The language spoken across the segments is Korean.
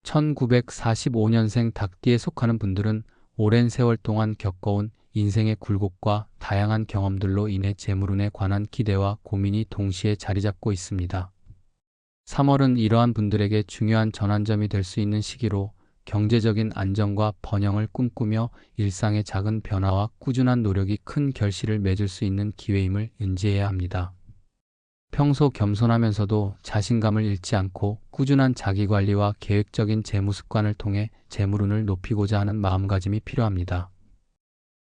1945년생 닭띠에 속하는 분들은 오랜 세월 동안 겪어온 인생의 굴곡과 다양한 경험들로 인해 재물운에 관한 기대와 고민이 동시에 자리 잡고 있습니다. 3월은 이러한 분들에게 중요한 전환점이 될 수 있는 시기로 경제적인 안정과 번영을 꿈꾸며 일상의 작은 변화와 꾸준한 노력이 큰 결실을 맺을 수 있는 기회임을 인지해야 합니다. 평소 겸손하면서도 자신감을 잃지 않고 꾸준한 자기관리와 계획적인 재무 습관을 통해 재물운을 높이고자 하는 마음가짐이 필요합니다.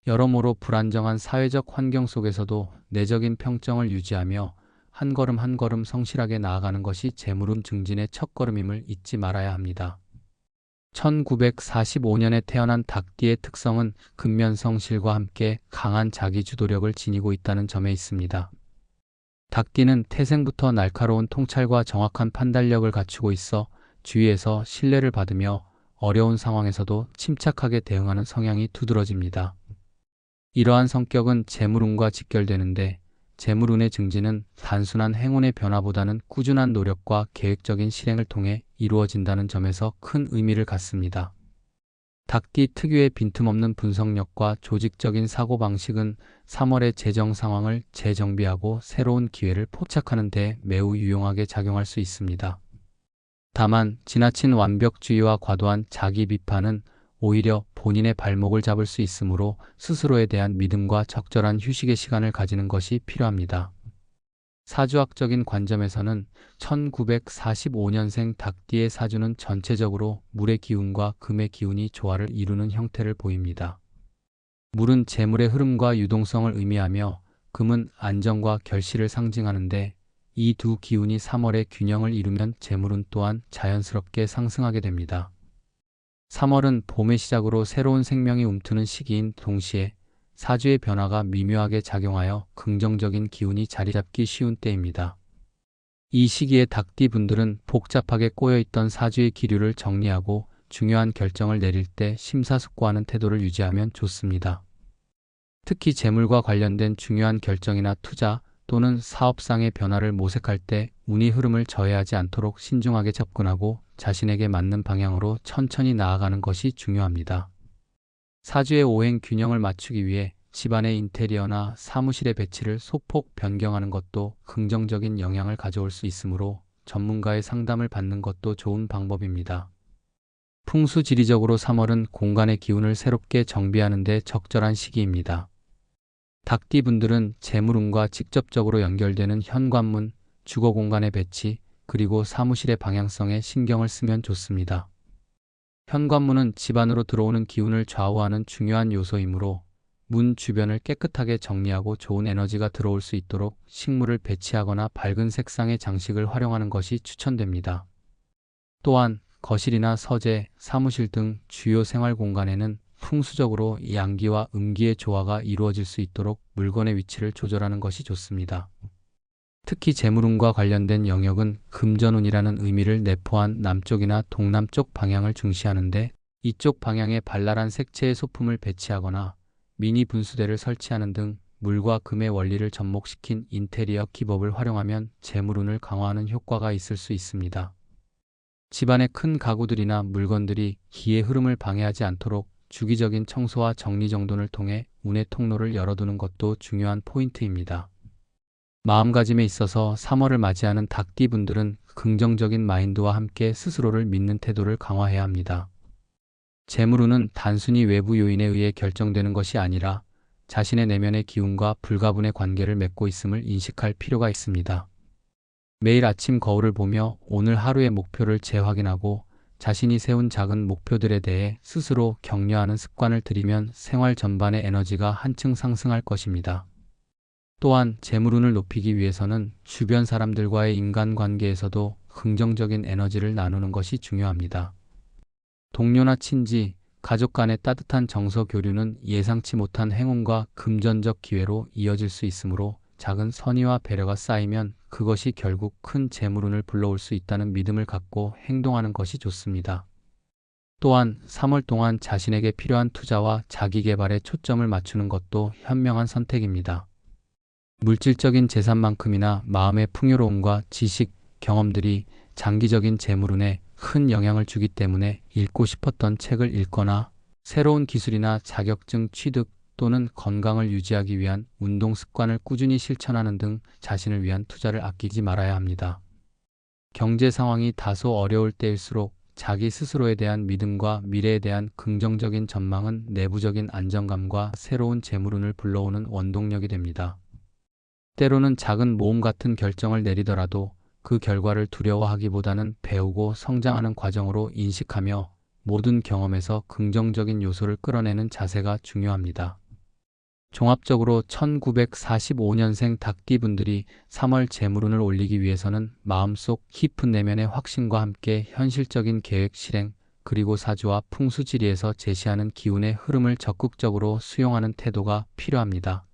여러모로 불안정한 사회적 환경 속에서도 내적인 평정을 유지하며 한 걸음 한 걸음 성실하게 나아가는 것이 재물운 증진의 첫걸음임을 잊지 말아야 합니다. 1945년에 태어난 닭띠의 특성은 근면성실과 함께 강한 자기주도력을 지니고 있다는 점에 있습니다. 닭띠는 태생부터 날카로운 통찰과 정확한 판단력을 갖추고 있어 주위에서 신뢰를 받으며 어려운 상황에서도 침착하게 대응하는 성향이 두드러집니다. 이러한 성격은 재물운과 직결되는데 재물운의 증진은 단순한 행운의 변화보다는 꾸준한 노력과 계획적인 실행을 통해 이루어진다는 점에서 큰 의미를 갖습니다. 닭띠 특유의 빈틈없는 분석력과 조직적인 사고방식은 3월의 재정 상황을 재정비하고 새로운 기회를 포착하는 데 매우 유용하게 작용할 수 있습니다. 다만 지나친 완벽주의와 과도한 자기 비판은 오히려 본인의 발목을 잡을 수 있으므로 스스로에 대한 믿음과 적절한 휴식의 시간을 가지는 것이 필요합니다. 사주학적인 관점에서는 1945년생 닭띠의 사주는 전체적으로 물의 기운과 금의 기운이 조화를 이루는 형태를 보입니다. 물은 재물의 흐름과 유동성을 의미하며 금은 안정과 결실을 상징하는데 이 두 기운이 3월에 균형을 이루면 재물운 또한 자연스럽게 상승하게 됩니다. 3월은 봄의 시작으로 새로운 생명이 움트는 시기인 동시에 사주의 변화가 미묘하게 작용하여 긍정적인 기운이 자리 잡기 쉬운 때입니다. 이 시기에 닭띠 분들은 복잡하게 꼬여있던 사주의 기류를 정리하고 중요한 결정을 내릴 때 심사숙고하는 태도를 유지하면 좋습니다. 특히 재물과 관련된 중요한 결정이나 투자 또는 사업상의 변화를 모색할 때 운이 흐름을 저해하지 않도록 신중하게 접근하고 자신에게 맞는 방향으로 천천히 나아가는 것이 중요합니다. 사주의 오행 균형을 맞추기 위해 집안의 인테리어나 사무실의 배치를 소폭 변경하는 것도 긍정적인 영향을 가져올 수 있으므로 전문가의 상담을 받는 것도 좋은 방법입니다. 풍수지리적으로 3월은 공간의 기운을 새롭게 정비하는 데 적절한 시기입니다. 닭띠 분들은 재물운과 직접적으로 연결되는 현관문, 주거 공간의 배치, 그리고 사무실의 방향성에 신경을 쓰면 좋습니다. 현관문은 집 안으로 들어오는 기운을 좌우하는 중요한 요소이므로 문 주변을 깨끗하게 정리하고 좋은 에너지가 들어올 수 있도록 식물을 배치하거나 밝은 색상의 장식을 활용하는 것이 추천됩니다. 또한 거실이나 서재, 사무실 등 주요 생활 공간에는 풍수적으로 양기와 음기의 조화가 이루어질 수 있도록 물건의 위치를 조절하는 것이 좋습니다. 특히 재물운과 관련된 영역은 금전운이라는 의미를 내포한 남쪽이나 동남쪽 방향을 중시하는데 이쪽 방향에 발랄한 색채의 소품을 배치하거나 미니 분수대를 설치하는 등 물과 금의 원리를 접목시킨 인테리어 기법을 활용하면 재물운을 강화하는 효과가 있을 수 있습니다. 집안의 큰 가구들이나 물건들이 기의 흐름을 방해하지 않도록 주기적인 청소와 정리정돈을 통해 운의 통로를 열어두는 것도 중요한 포인트입니다. 마음가짐에 있어서 3월을 맞이하는 닭띠 분들은 긍정적인 마인드와 함께 스스로를 믿는 태도를 강화해야 합니다. 재물운은 단순히 외부 요인에 의해 결정되는 것이 아니라 자신의 내면의 기운과 불가분의 관계를 맺고 있음을 인식할 필요가 있습니다. 매일 아침 거울을 보며 오늘 하루의 목표를 재확인하고 자신이 세운 작은 목표들에 대해 스스로 격려하는 습관을 들이면 생활 전반의 에너지가 한층 상승할 것입니다. 또한 재물운을 높이기 위해서는 주변 사람들과의 인간관계에서도 긍정적인 에너지를 나누는 것이 중요합니다. 동료나 친지, 가족 간의 따뜻한 정서 교류는 예상치 못한 행운과 금전적 기회로 이어질 수 있으므로 작은 선의와 배려가 쌓이면 그것이 결국 큰 재물운을 불러올 수 있다는 믿음을 갖고 행동하는 것이 좋습니다. 또한 3월 동안 자신에게 필요한 투자와 자기개발에 초점을 맞추는 것도 현명한 선택입니다. 물질적인 재산만큼이나 마음의 풍요로움과 지식, 경험들이 장기적인 재물운에 큰 영향을 주기 때문에 읽고 싶었던 책을 읽거나 새로운 기술이나 자격증 취득 또는 건강을 유지하기 위한 운동 습관을 꾸준히 실천하는 등 자신을 위한 투자를 아끼지 말아야 합니다. 경제 상황이 다소 어려울 때일수록 자기 스스로에 대한 믿음과 미래에 대한 긍정적인 전망은 내부적인 안정감과 새로운 재물운을 불러오는 원동력이 됩니다. 때로는 작은 모험 같은 결정을 내리더라도 그 결과를 두려워하기보다는 배우고 성장하는 과정으로 인식하며 모든 경험에서 긍정적인 요소를 끌어내는 자세가 중요합니다. 종합적으로 1945년생 닭띠분들이 3월 재물운을 올리기 위해서는 마음속 깊은 내면의 확신과 함께 현실적인 계획 실행, 그리고 사주와 풍수지리에서 제시하는 기운의 흐름을 적극적으로 수용하는 태도가 필요합니다.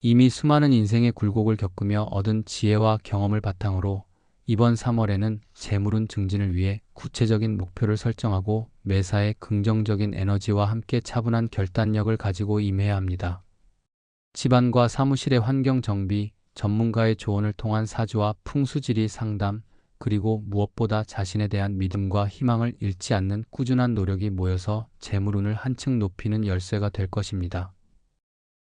이미 수많은 인생의 굴곡을 겪으며 얻은 지혜와 경험을 바탕으로 이번 3월에는 재물운 증진을 위해 구체적인 목표를 설정하고 매사에 긍정적인 에너지와 함께 차분한 결단력을 가지고 임해야 합니다. 집안과 사무실의 환경 정비, 전문가의 조언을 통한 사주와 풍수지리 상담, 그리고 무엇보다 자신에 대한 믿음과 희망을 잃지 않는 꾸준한 노력이 모여서 재물운을 한층 높이는 열쇠가 될 것입니다.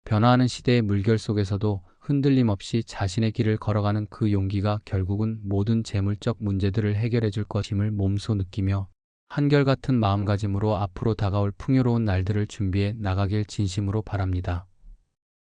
변화하는 시대의 물결 속에서도 흔들림 없이 자신의 길을 걸어가는 그 용기가 결국은 모든 재물적 문제들을 해결해 줄 것임을 몸소 느끼며 한결같은 마음가짐으로 앞으로 다가올 풍요로운 날들을 준비해 나가길 진심으로 바랍니다.